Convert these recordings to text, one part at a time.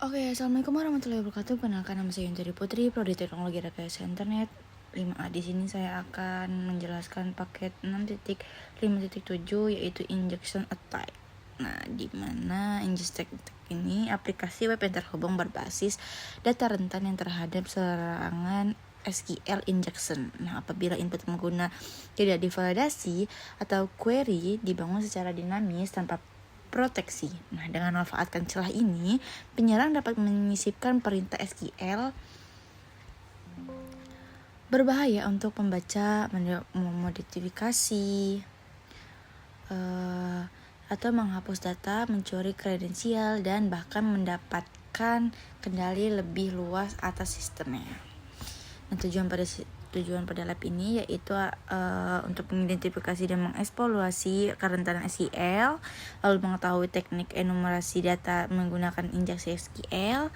Oke, assalamualaikum warahmatullahi wabarakatuh. Perkenalkan, nama saya Yuntari Putri, Prodi Teknologi Rekayasa Internet 5A. Di sini saya akan menjelaskan paket 6.5.7 yaitu injection attack. Nah, di mana injection attack ini aplikasi web yang terhubung berbasis data rentan yang terhadap serangan SQL injection. Nah, apabila input pengguna tidak divalidasi atau query dibangun secara dinamis tanpa proteksi. Nah, dengan memanfaatkan celah ini, penyerang dapat menyisipkan perintah SQL berbahaya untuk membaca, memodifikasi, atau menghapus data, mencuri kredensial, dan bahkan mendapatkan kendali lebih luas atas sistemnya. Nah, tujuan pada lab ini yaitu untuk mengidentifikasi dan mengevaluasi kerentanan SQL, lalu mengetahui teknik enumerasi data menggunakan injeksi SQL,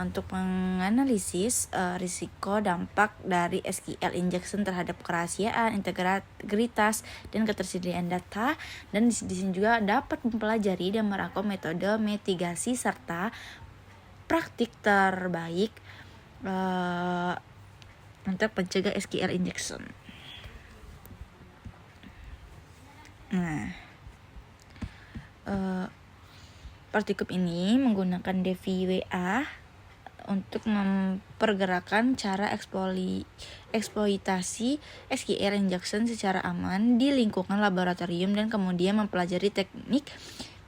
untuk menganalisis risiko dampak dari SQL injection terhadap kerahasiaan, integritas, dan ketersediaan data, dan di sini juga dapat mempelajari dan merangkum metode mitigasi serta praktik terbaik untuk mencegah SQL injection. Nah, Partikub ini menggunakan DVWA untuk mempergerakan cara eksploitasi SQL injection secara aman di lingkungan laboratorium dan kemudian mempelajari teknik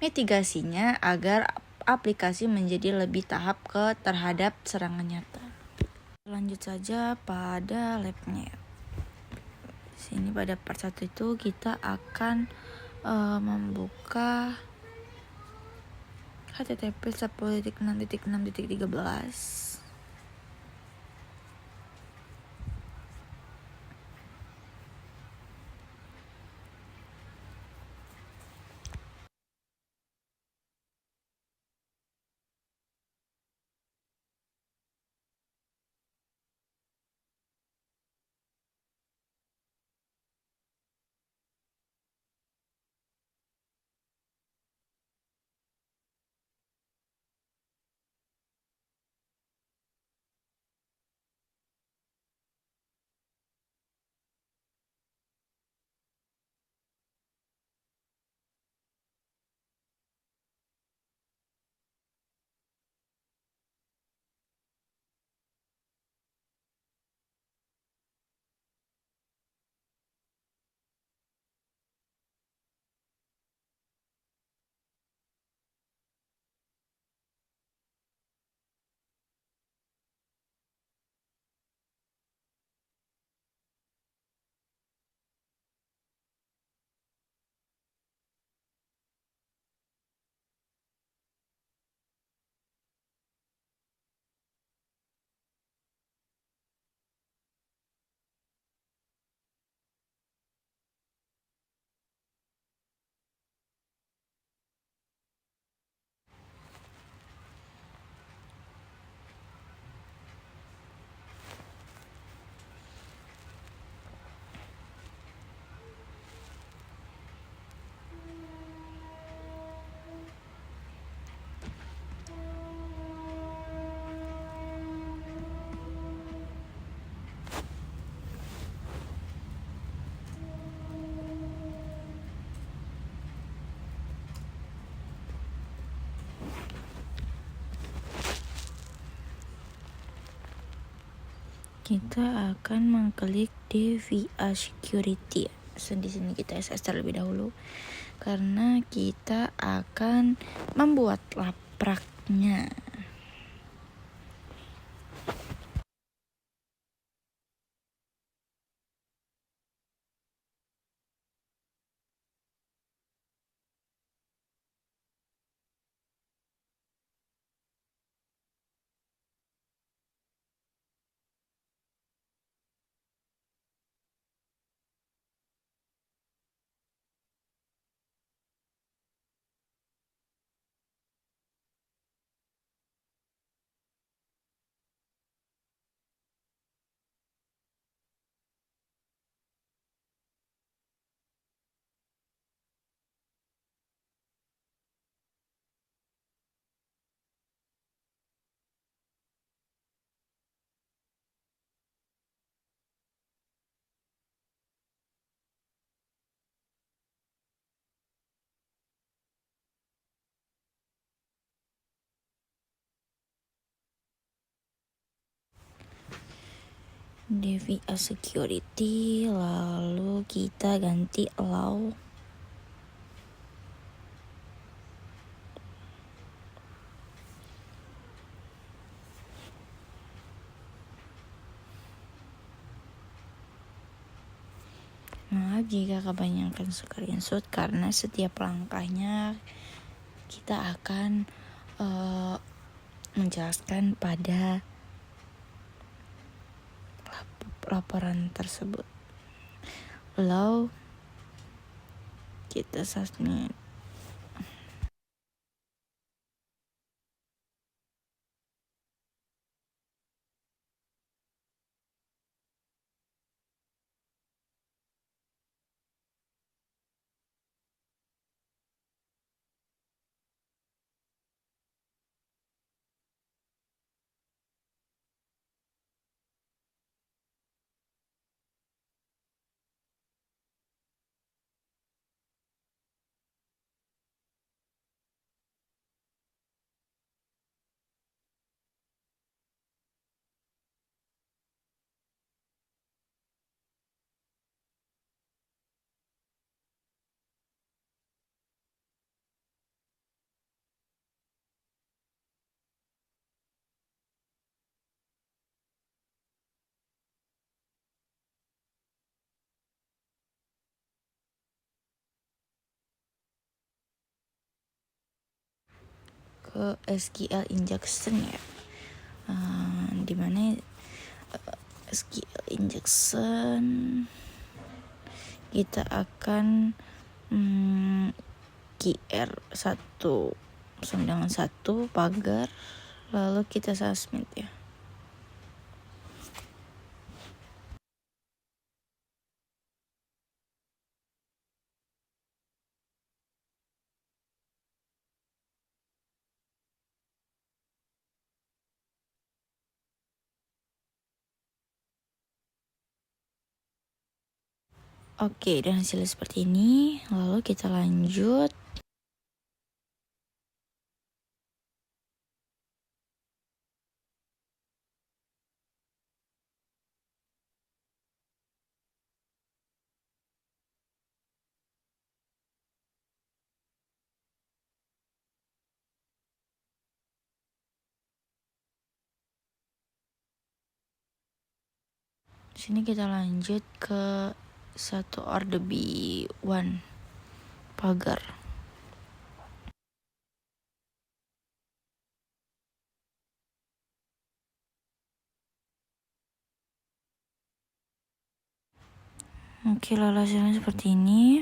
mitigasinya agar aplikasi menjadi lebih tahap terhadap serangan nyata. Lanjut saja pada labnya. Sini pada part 1 itu kita akan membuka http 10.6.6.13. Kita akan mengklik DVA Security. Di sini kita SS terlebih dahulu karena kita akan membuat lapraknya. Devi a security, lalu kita ganti allow. Maaf jika kebanyakan screenshot karena setiap langkahnya kita akan menjelaskan pada laporan tersebut. Lalu kita submit. Ke SQL injection ya, dimana SQL injection kita akan QR 1 sama dengan 1 pagar, lalu kita submit ya. Oke, dan hasilnya seperti ini. Lalu kita lanjut. Sini kita lanjut ke satu order B1 pagar. Oke, lalu hasilnya seperti ini.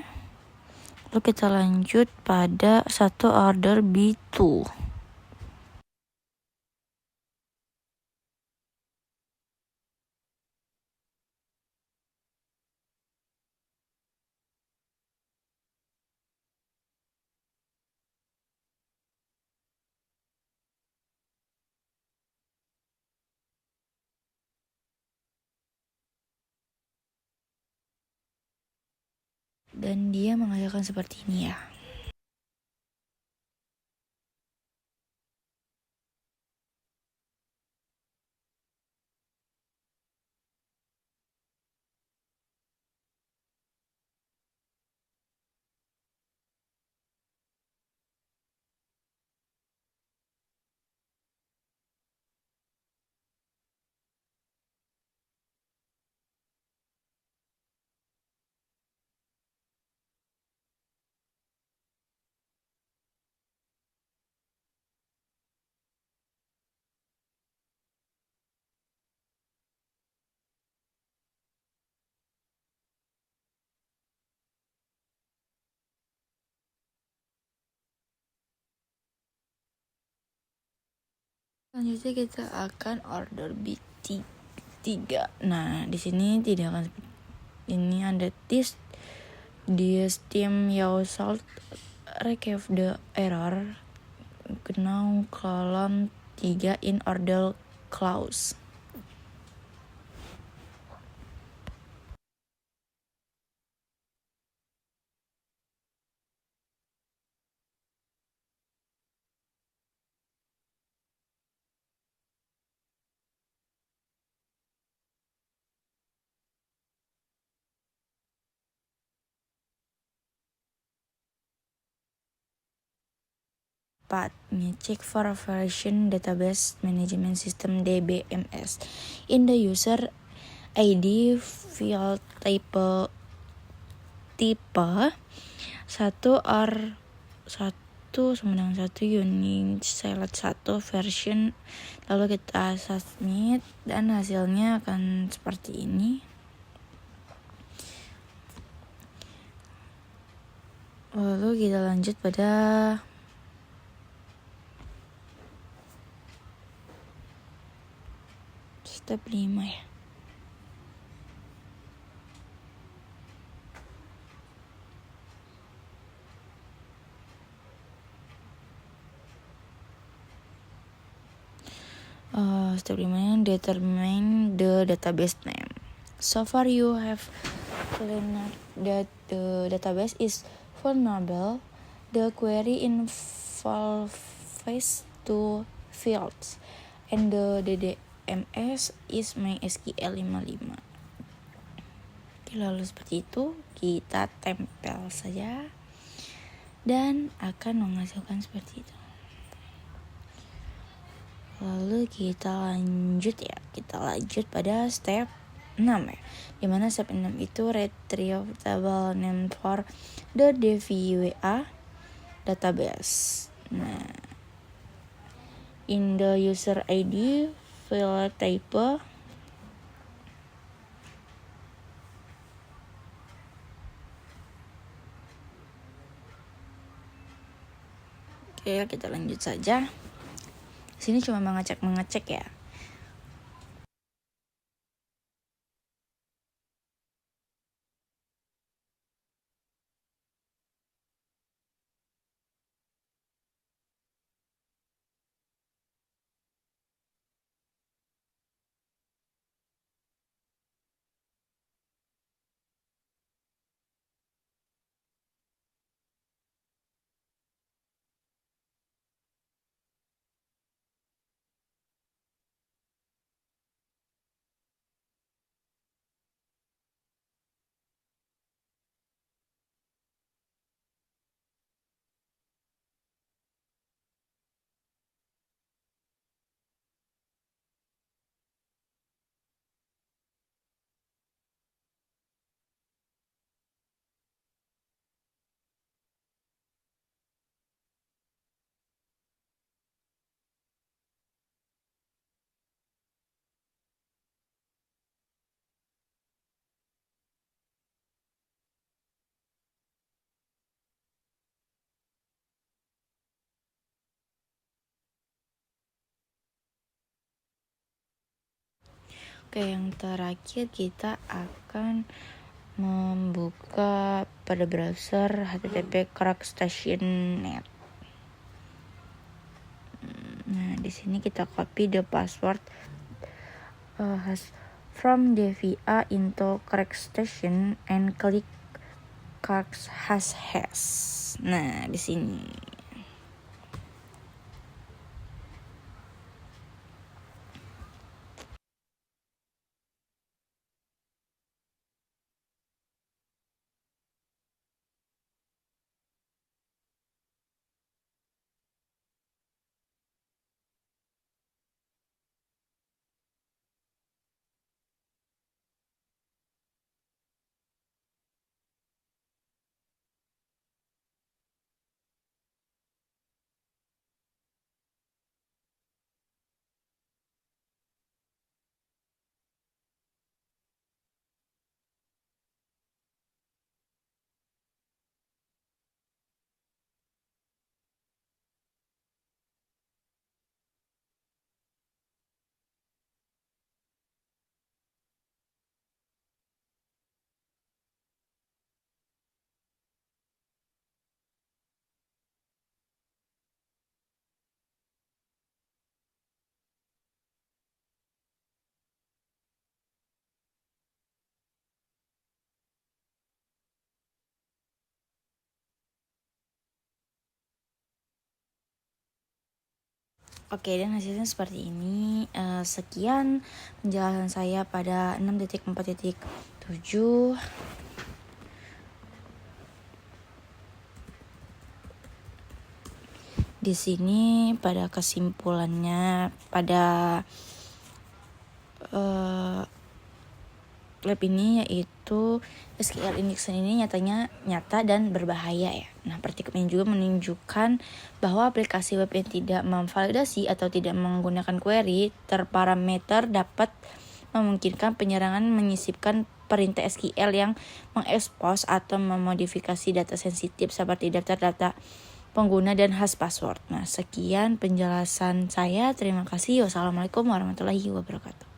Lalu kita lanjut pada satu order B2. Dan dia menghasilkan seperti ini ya. Selanjutnya kita akan order B3. Nah, di sini tidak akan seperti ini, ada this steam yourself receive the error now column 3 in order clause. manfaatnya. Check for version database management system DBMS. In the user ID field type 1 or 1 sama dengan 1 unit select 1 version, lalu kita submit dan hasilnya akan seperti ini. Lalu kita lanjut pada step 5 ya. Step 5, determine the database name. So far you have learned that the database is vulnerable. The query involves 2 fields and the DDMS is MySQL 55. Oke, lalu seperti itu kita tempel saja dan akan menghasilkan seperti itu. Lalu kita lanjut pada step 6 ya. Dimana step 6 itu retrieve table name for the DVWA database. Nah, in the user ID field type Oke, kita lanjut saja. Sini cuma mengecek ya. Oke, yang terakhir kita akan membuka pada browser http crackstation.net. Nah, di sini kita copy the password from DVA into crackstation and klik cracks hash. Nah, di sini. Oke, dan hasilnya seperti ini. Sekian penjelasan saya pada 6.4.7. Di sini pada kesimpulannya pada lab ini yaitu SQL injection ini nyata dan berbahaya ya. Nah, praktikum ini juga menunjukkan bahwa aplikasi web yang tidak memvalidasi atau tidak menggunakan query terparameter dapat memungkinkan penyerangan menyisipkan perintah SQL yang mengekspos atau memodifikasi data sensitif seperti daftar-data pengguna dan hash password. Nah, sekian penjelasan saya. Terima kasih. Wassalamualaikum warahmatullahi wabarakatuh.